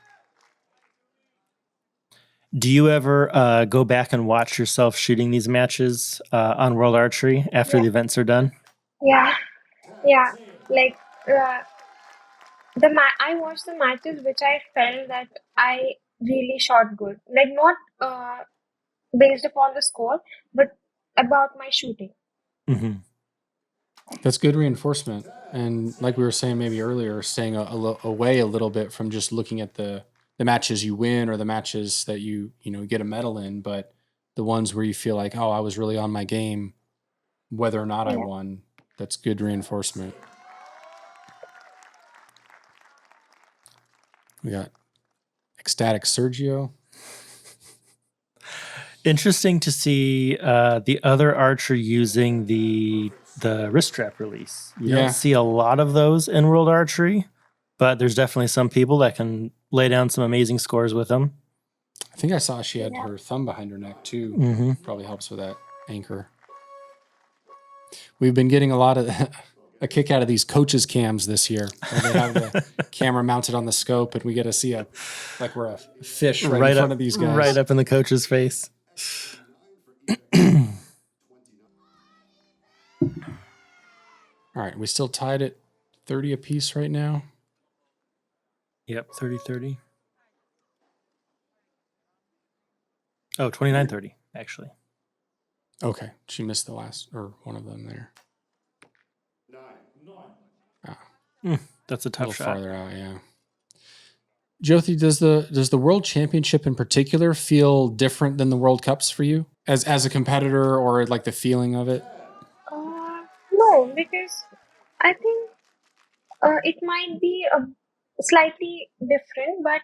Do you ever go back and watch yourself shooting these matches on World Archery after the events are done? Yeah. Like I watched the matches which I felt that I really shot good. Like not based upon the score, but about my shooting. Mm-hmm. That's good reinforcement. And like we were saying maybe earlier, staying away a little bit from just looking at the matches you win or the matches that you get a medal in, but the ones where you feel like, oh, I was really on my game, whether or not I won. That's good reinforcement. We got ecstatic Sergio. Interesting to see the other archer using the wrist strap release. You don't see a lot of those in World Archery, but there's definitely some people that can lay down some amazing scores with them. I think I saw she had her thumb behind her neck too. Mm-hmm. Probably helps with that anchor. We've been getting a lot of a kick out of these coaches' cams this year. Where they have the camera mounted on the scope, and we get to see we're a fish right in front of these guys. Right up in the coach's face. All right, we still tied at 30 apiece right now. Yep, 30-30. Oh, 29-30, actually. Okay, she missed the last, or one of them there. That's a tough shot. Farther out, yeah. Jyothi, does the World Championship in particular feel different than the World Cups for you as a competitor, or like the feeling of it? No, because I think it might be slightly different, but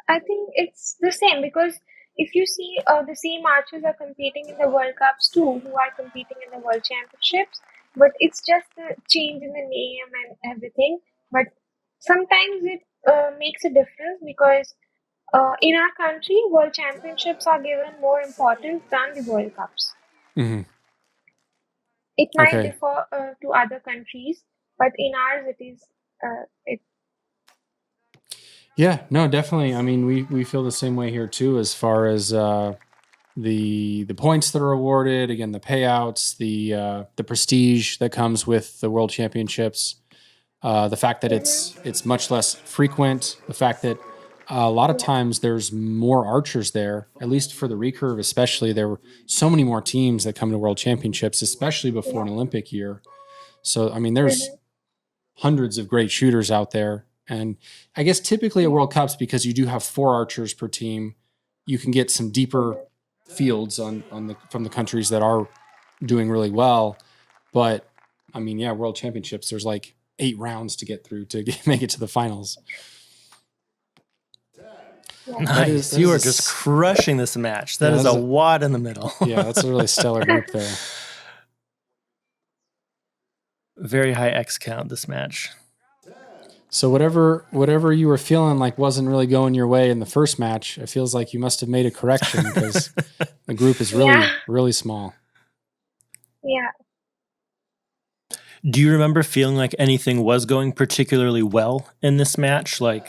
I think it's the same because if you see the same archers are competing in the World Cups too, who are competing in the World Championships, but it's just the change in the name and everything. But sometimes it makes a difference because in our country, World Championships are given more importance than the World Cups. Mm-hmm. It might differ to other countries, but in ours it is it. Yeah, no, definitely. I mean, we feel the same way here too, as far as the points that are awarded, again, the payouts, the prestige that comes with the World Championships, the fact that it's much less frequent, the fact that a lot of times there's more archers there, at least for the recurve especially. There were so many more teams that come to World Championships, especially before an Olympic year. So, I mean, there's hundreds of great shooters out there. And I guess typically at World Cups, because you do have 4 archers per team, you can get some deeper fields from the countries that are doing really well. But I mean, yeah, World Championships, there's like 8 rounds to get through to make it to the finals. Nice. You are just crushing this match. That is a wad in the middle. Yeah, that's a really stellar group there. Very high X count this match. So whatever you were feeling like wasn't really going your way in the first match, it feels like you must have made a correction because the group is really small. Yeah. Do you remember feeling like anything was going particularly well in this match? Like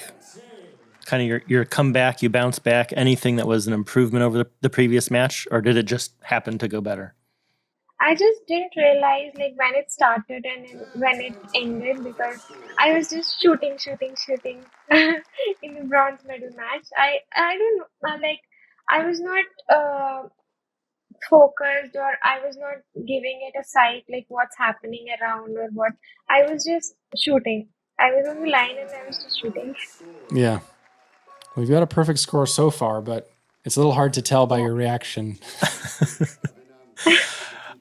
kind of your comeback, you bounce back, anything that was an improvement over the previous match, or did it just happen to go better? I just didn't realize like when it started and when it ended because I was just shooting in the bronze medal match. I don't know, like I was not focused or I was not giving it a sight like what's happening around or what. I was just shooting. I was on the line and I was just shooting. Yeah. We've got a perfect score so far, but it's a little hard to tell by your reaction.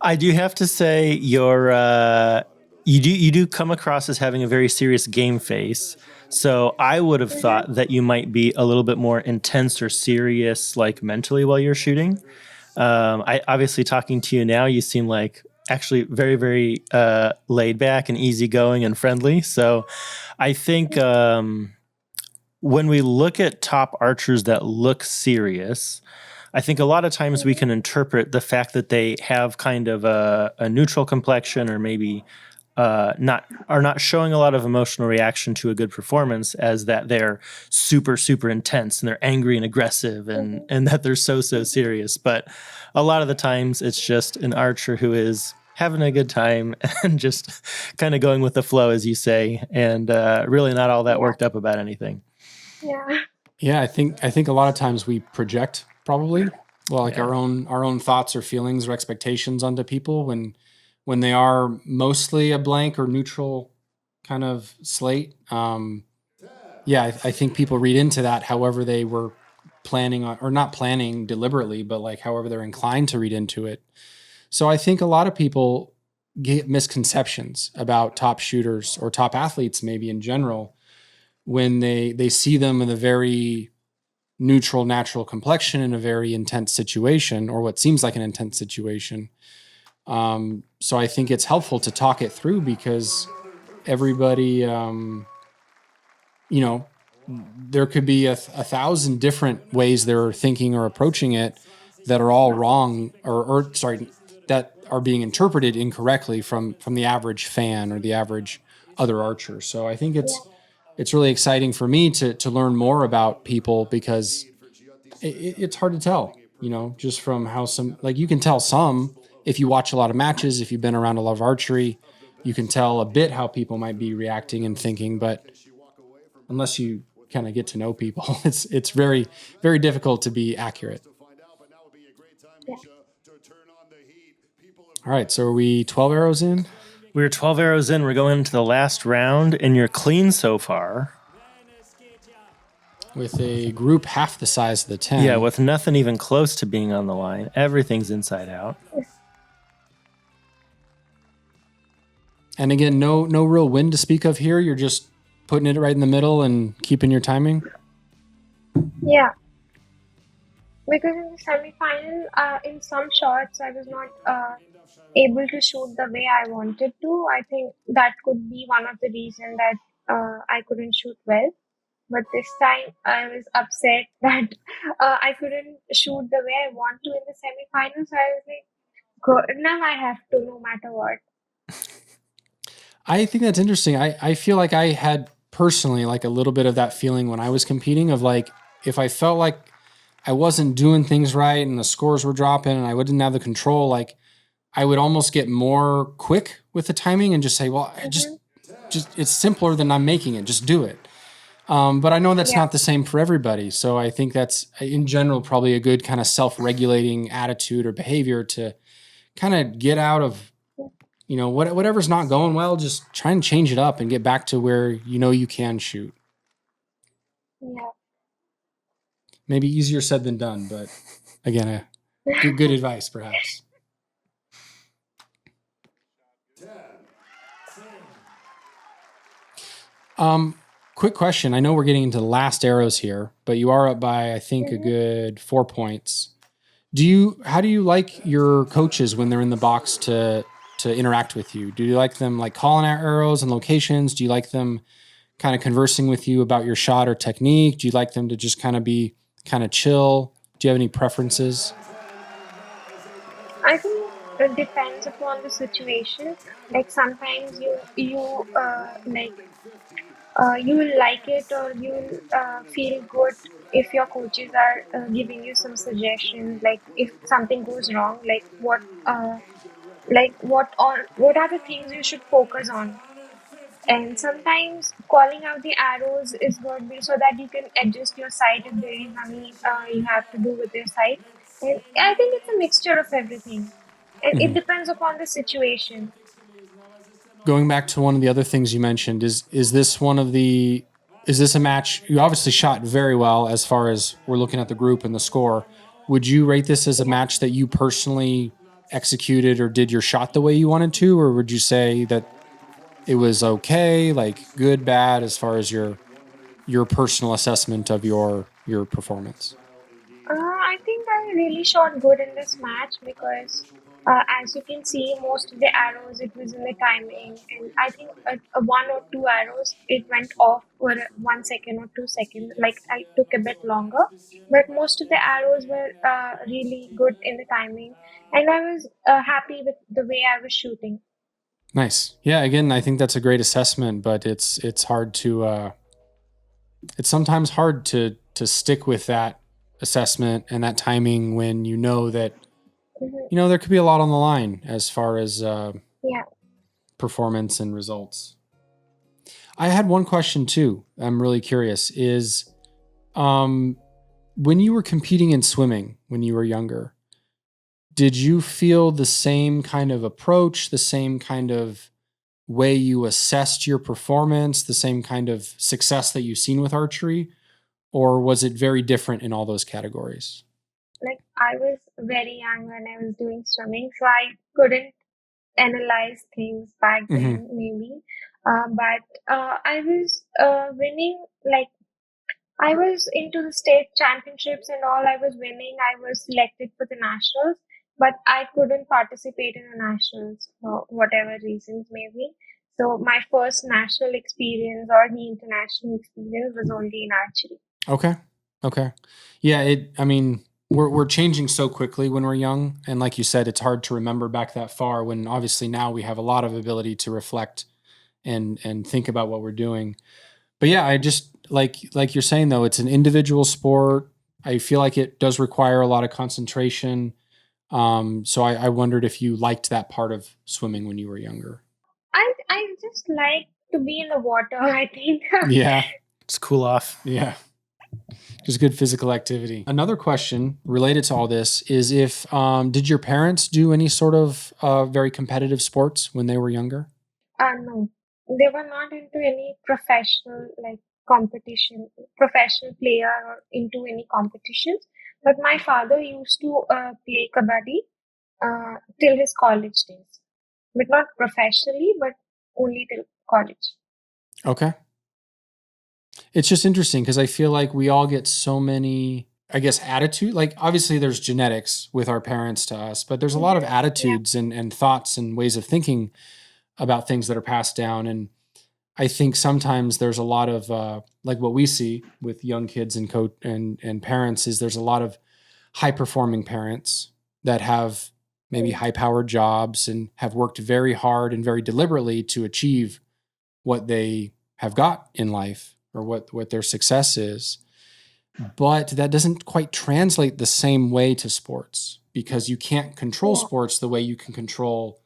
I do have to say you do come across as having a very serious game face. So I would have thought that you might be a little bit more intense or serious, like mentally while you're shooting. I obviously talking to you now, you seem like actually very, very laid back and easygoing and friendly. So I think when we look at top archers that look serious, I think a lot of times we can interpret the fact that they have kind of a neutral complexion or maybe not showing a lot of emotional reaction to a good performance as that they're super, super intense and they're angry and aggressive and that they're so serious. But a lot of the times it's just an archer who is having a good time and just kind of going with the flow, as you say, and really not all that worked up about anything. Yeah, I think a lot of times we project probably our own thoughts or feelings or expectations onto people when they are mostly a blank or neutral kind of slate. I think people read into that however they were planning on, or not planning deliberately, but like however they're inclined to read into it. So I think a lot of people get misconceptions about top shooters or top athletes maybe in general when they see them in a very neutral, natural complexion in a very intense situation or what seems like an intense situation. So I think it's helpful to talk it through because everybody, there could be a thousand different ways they're thinking or approaching it that are all wrong that are being interpreted incorrectly from the average fan or the average other archer. So I think it's really exciting for me to learn more about people because it's hard to tell. just from how you can tell some, if you watch a lot of matches, if you've been around a lot of archery, you can tell a bit how people might be reacting and thinking, but unless you kind of get to know people, it's very, very difficult to be accurate. Yeah. All right. So are we 12 arrows in? We're 12 arrows in. We're going into the last round, and you're clean so far. With a group half the size of the 10. Yeah, with nothing even close to being on the line. Everything's inside out. And again, no real wind to speak of here. You're just putting it right in the middle and keeping your timing? Yeah. Because in the semi-final, in some shots, I was not able to shoot the way I wanted to. I think that could be one of the reasons that I couldn't shoot well. But this time, I was upset that I couldn't shoot the way I want to in the semi-final. So I was like, good, now I have to, no matter what. I think that's interesting. I feel like I had personally like a little bit of that feeling when I was competing of like, if I felt like I wasn't doing things right and the scores were dropping and I wouldn't have the control, like I would almost get more quick with the timing and just say, well, just it's simpler than I'm making it. Just do it. But I know that's not the same for everybody. So I think that's in general probably a good kind of self-regulating attitude or behavior to kind of get out of, whatever's not going well, just try and change it up and get back to where you can shoot. Yeah. Maybe easier said than done, but again, good advice perhaps. Quick question. I know we're getting into the last arrows here, but you are up by, I think, a good 4 points. How do you like your coaches when they're in the box to interact with you? Do you like them like calling out arrows and locations? Do you like them kind of conversing with you about your shot or technique? Do you like them to just kind of be kind of chill? Do you have any preferences? I think it depends upon the situation. Like sometimes you will like it or you will feel good if your coaches are giving you some suggestions. Like if something goes wrong, what are the things you should focus on. And sometimes calling out the arrows is good so that you can adjust your sight if there is any you have to do with your sight. And I think it's a mixture of everything. And it depends upon the situation. Going back to one of the other things you mentioned, is this a match? You obviously shot very well as far as we're looking at the group and the score. Would you rate this as a match that you personally executed or did your shot the way you wanted to? Or would you say that it was okay, like good, bad, as far as your personal assessment of your performance? I think I really shot good in this match because as you can see, most of the arrows, it was in the timing. And I think 1 or 2 arrows, it went off for 1 second or 2 seconds. Like I took a bit longer. But most of the arrows were really good in the timing. And I was happy with the way I was shooting. Nice. Yeah, again, I think that's a great assessment, but it's hard to it's sometimes hard to stick with that assessment and that timing when you know that there could be a lot on the line as far as performance and results. I had one question too. I'm really curious is when you were competing in swimming when you were younger, did you feel the same kind of approach, the same kind of way you assessed your performance, the same kind of success that you've seen with archery? Or was it very different in all those categories? Like I was very young when I was doing swimming, so I couldn't analyze things back then, maybe. But I was winning, like I was into the state championships and all. I was winning. I was selected for the nationals, but I couldn't participate in the nationals for whatever reasons, maybe. So my first national experience or the international experience was only in archery. Okay. Yeah, we're changing so quickly when we're young. And like you said, it's hard to remember back that far when obviously now we have a lot of ability to reflect and think about what we're doing. But yeah, I just like you're saying though, it's an individual sport. I feel like it does require a lot of concentration. So I wondered if you liked that part of swimming when you were younger. I just like to be in the water, I think. Yeah. Just cool off. Yeah. Just good physical activity. Another question related to all this is if, did your parents do any sort of very competitive sports when they were younger? No, they were not into any professional like competition, professional player or into any competitions. But my father used to play kabaddi till his college days, but not professionally, but only till college. Okay. It's just interesting because I feel like we all get so many, I guess, attitude. Like obviously there's genetics with our parents to us, but there's a lot of Yeah, attitudes and thoughts and ways of thinking about things that are passed down. And I think sometimes there's a lot of like what we see with young kids and and parents is there's a lot of high performing parents that have maybe high powered jobs and have worked very hard and very deliberately to achieve what they have got in life or what their success is. But that doesn't quite translate the same way to sports because you can't control yeah, sports the way you can control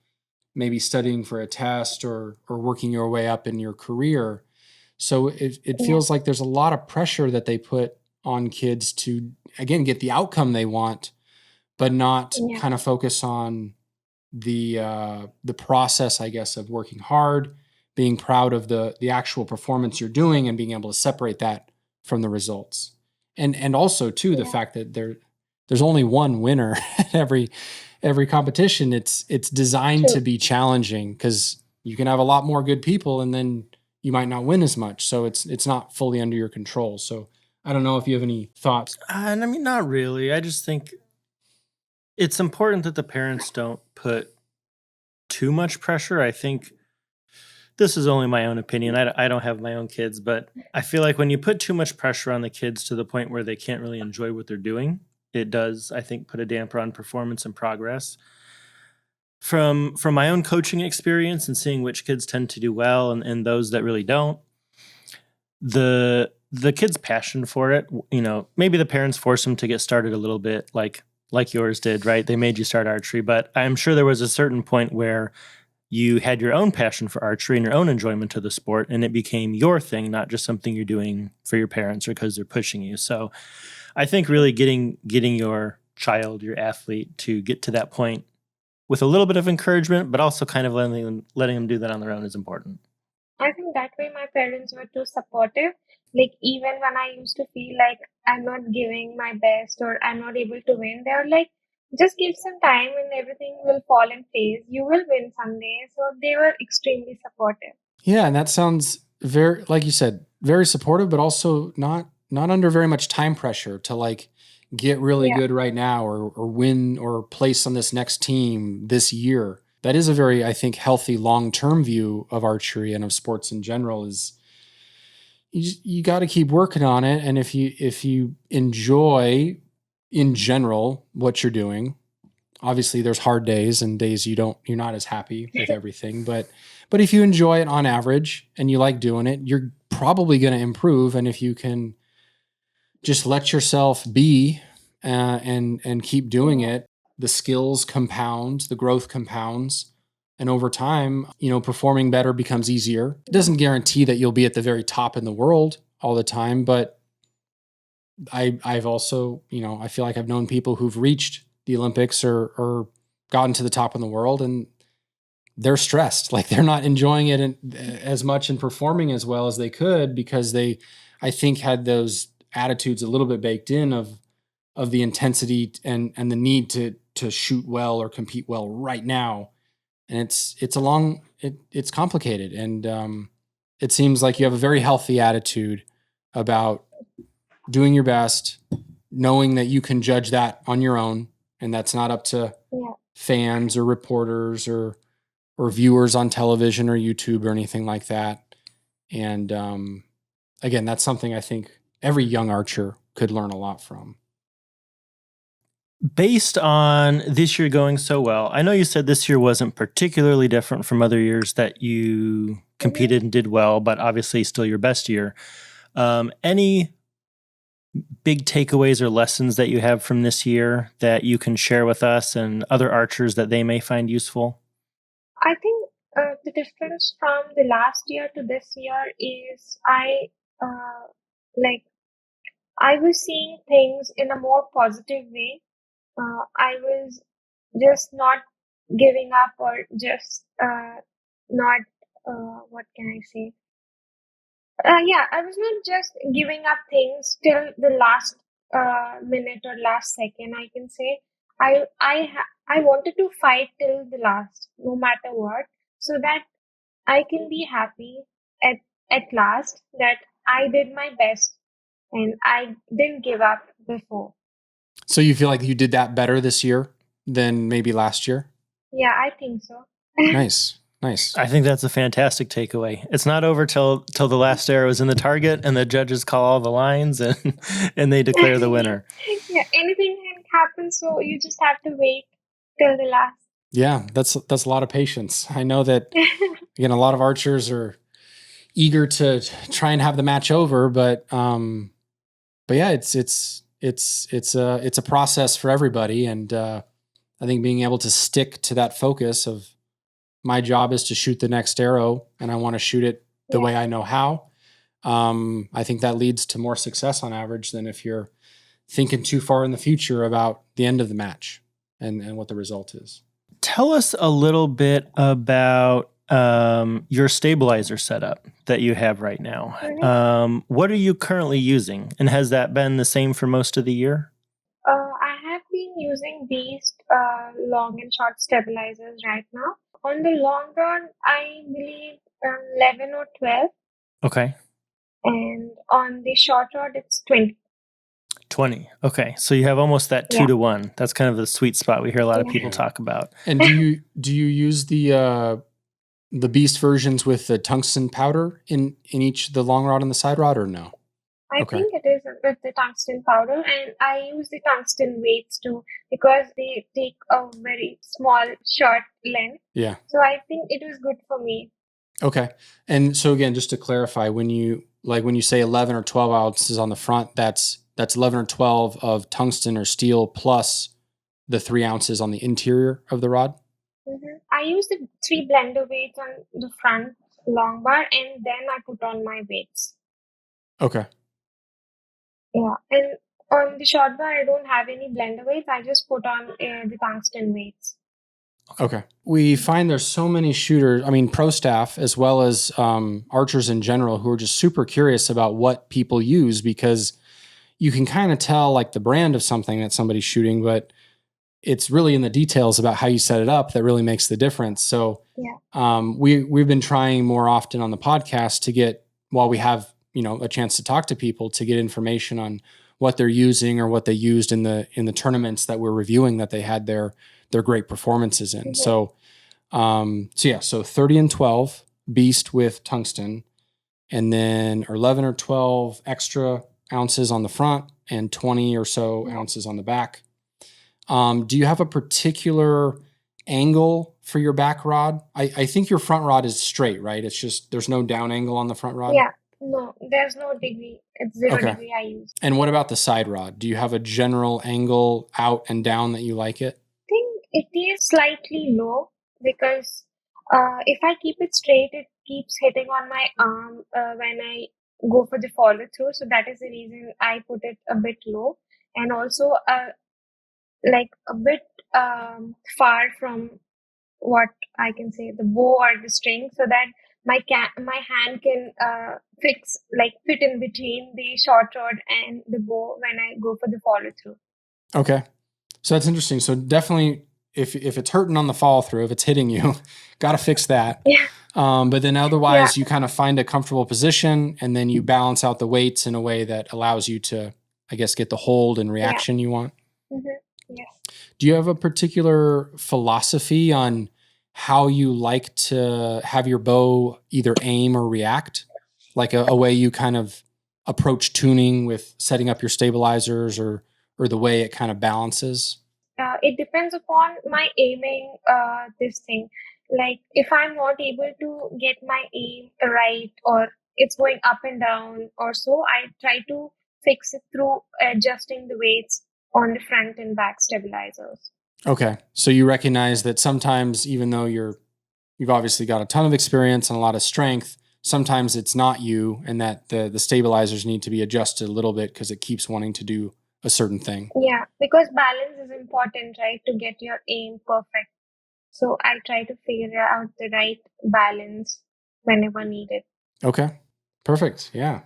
maybe studying for a test or working your way up in your career. So it yeah, feels like there's a lot of pressure that they put on kids to, again, get the outcome they want, but not yeah, kind of focus on the process, I guess, of working hard, being proud of the actual performance you're doing and being able to separate that from the results. And also too, the yeah. fact that there's only one winner at every competition. It's designed to True. be challenging because you can have a lot more good people and then you might not win as much. So it's not fully under your control. So I don't know if you have any thoughts. And I mean, not really. I just think it's important that the parents don't put too much pressure. I think this is only my own opinion. I don't have my own kids, but I feel like when you put too much pressure on the kids to the point where they can't really enjoy what they're doing, it does, I think, put a damper on performance and progress. From my own coaching experience and seeing which kids tend to do well and those that really don't, the kid's passion for it, maybe the parents force them to get started a little bit like yours did, right? They made you start archery, but I'm sure there was a certain point where you had your own passion for archery and your own enjoyment of the sport, and it became your thing, not just something you're doing for your parents or because they're pushing you. So I think really getting your child, your athlete, to get to that point with a little bit of encouragement, but also kind of letting them do that on their own is important. I think that way my parents were too supportive. Like even when I used to feel like I'm not giving my best or I'm not able to win, they were like, just give some time and everything will fall in place. You will win someday. So they were extremely supportive. Yeah, and that sounds very, like you said, very supportive, but also not under very much time pressure to like get really Yeah, good right now or win or place on this next team this year. That is a very, I think, healthy long-term view of archery and of sports in general is you got to keep working on it. And if you enjoy in general what you're doing, obviously there's hard days and days you're not as happy with everything, but if you enjoy it on average and you like doing it, you're probably going to improve. And if you can just let yourself be and keep doing yeah, it, the skills compound, the growth compounds. And over time, performing better becomes easier. It doesn't guarantee that you'll be at the very top in the world all the time, but I've also, I feel like I've known people who've reached the Olympics or gotten to the top in the world and they're stressed. Like they're not enjoying it as much and performing as well as they could because they, I think, had those attitudes a little bit baked in of the intensity and the need to shoot well or compete well right now. And it's complicated. And it seems like you have a very healthy attitude about doing your best, knowing that you can judge that on your own, and that's not up to yeah. fans or reporters or viewers on television or YouTube or anything like that. And again, that's something I think every young archer could learn a lot from. Based on this year going so well, I know you said this year wasn't particularly different from other years that you Mhm. competed and did well, but obviously still your best year. Any big takeaways or lessons that you have from this year that you can share with us and other archers that they may find useful? I think the difference from the last year to this year is uh, like I was seeing things in a more positive way. I was just not giving up or just not what can I say? Yeah, I was not just giving up things till the last minute or last second. I can say I wanted to fight till the last, no matter what, so that I can be happy at at last that I did my best and I didn't give up before. So you feel like you did that better this year than maybe last year? Yeah, I think so. Nice. I think that's a fantastic takeaway. It's not over till the last arrow is in the target and the judges call all the lines and and they declare the winner. Yeah, anything can happen, so you just have to wait till the last. Yeah, that's a lot of patience. I know that again, a lot of archers are eager to try and have the match over, but yeah, it's a process for everybody, and I think being able to stick to that focus of my job is to shoot the next arrow, and I want to shoot it the way I know how. I think that leads to more success on average than if you're thinking too far in the future about the end of the match and what the result is. Tell us a little bit about your stabilizer setup that you have right now. What are you currently using? And has that been the same for most of the year? I have been using these long and short stabilizers right now. On the long run, I believe 11 or 12. Okay. And on the short rod, it's 20. 20. Okay. So you have almost that 2 to 1. That's kind of the sweet spot we hear a lot of people talk about. And do you use the beast versions with the tungsten powder in each, the long rod and the side rod, or no? I think it is with the tungsten powder, and I use the tungsten weights too because they take a very small, short length. Yeah. So I think it was good for me. Okay. And so again, just to clarify, when you say 11 or 12 ounces on the front, that's 11 or 12 of tungsten or steel plus the 3 ounces on the interior of the rod? Mm-hmm. I use the 3 blender weights on the front long bar, and then I put on my weights. Okay. Yeah. And on the short bar, I don't have any blender weights. I just put on the tungsten weights. Okay. We find there's so many shooters, I mean, pro staff, as well as archers in general, who are just super curious about what people use, because you can kind of tell like the brand of something that somebody's shooting, but it's really in the details about how you set it up that really makes the difference. So we've been trying more often on the podcast to get, while we have, a chance to talk to people, to get information on what they're using or what they used in the tournaments that we're reviewing that they had their great performances in. So 30 and 12 beast with tungsten, and then 11 or 12 extra ounces on the front and 20 or so ounces on the back. Do you have a particular angle for your back rod? I think your front rod is straight, right? It's just, there's no down angle on the front rod? Yeah, no, there's no degree. It's 0 degree I use. And what about the side rod? Do you have a general angle out and down that you like it? I think it is slightly low because if I keep it straight, it keeps hitting on my arm when I go for the follow through. So that is the reason I put it a bit low, and also like a bit far from what I can say, the bow or the string, so that my hand can fit in between the short rod and the bow when I go for the follow through. Okay. So that's interesting. So definitely if it's hurting on the follow through, if it's hitting you, got to fix that. Yeah. But then otherwise you kind of find a comfortable position, and then you balance out the weights in a way that allows you to, I guess, get the hold and reaction you want. Mm-hmm. Yes. Do you have a particular philosophy on how you like to have your bow either aim or react? Like a way you kind of approach tuning with setting up your stabilizers, or the way it kind of balances? It depends upon my aiming this thing. Like if I'm not able to get my aim right, or it's going up and down or so, I try to fix it through adjusting the weights on the front and back stabilizers. Okay. So you recognize that sometimes, even though you've obviously got a ton of experience and a lot of strength, sometimes it's not you, and that the stabilizers need to be adjusted a little bit because it keeps wanting to do a certain thing. Yeah, because balance is important, right, to get your aim perfect. So I try to figure out the right balance whenever needed. Okay. Perfect. Yeah.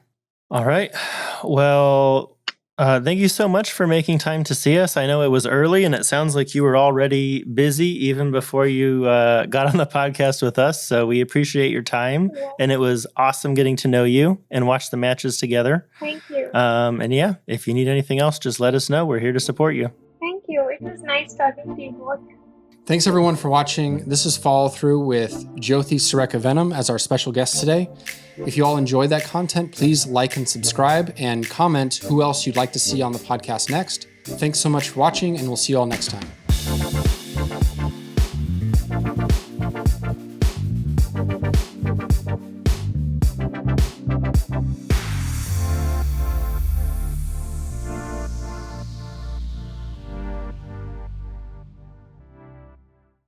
All right. Well, thank you so much for making time to see us. I know it was early, and it sounds like you were already busy even before you got on the podcast with us. So we appreciate your time, and it was awesome getting to know you and watch the matches together. Thank you. And yeah, if you need anything else, just let us know. We're here to support you. Thank you. It was nice talking to you both. Thanks everyone for watching. This is Follow Through with Jyothi Surekha Vennam as our special guest today. If you all enjoyed that content, please like and subscribe and comment who else you'd like to see on the podcast next. Thanks so much for watching, and we'll see you all next time.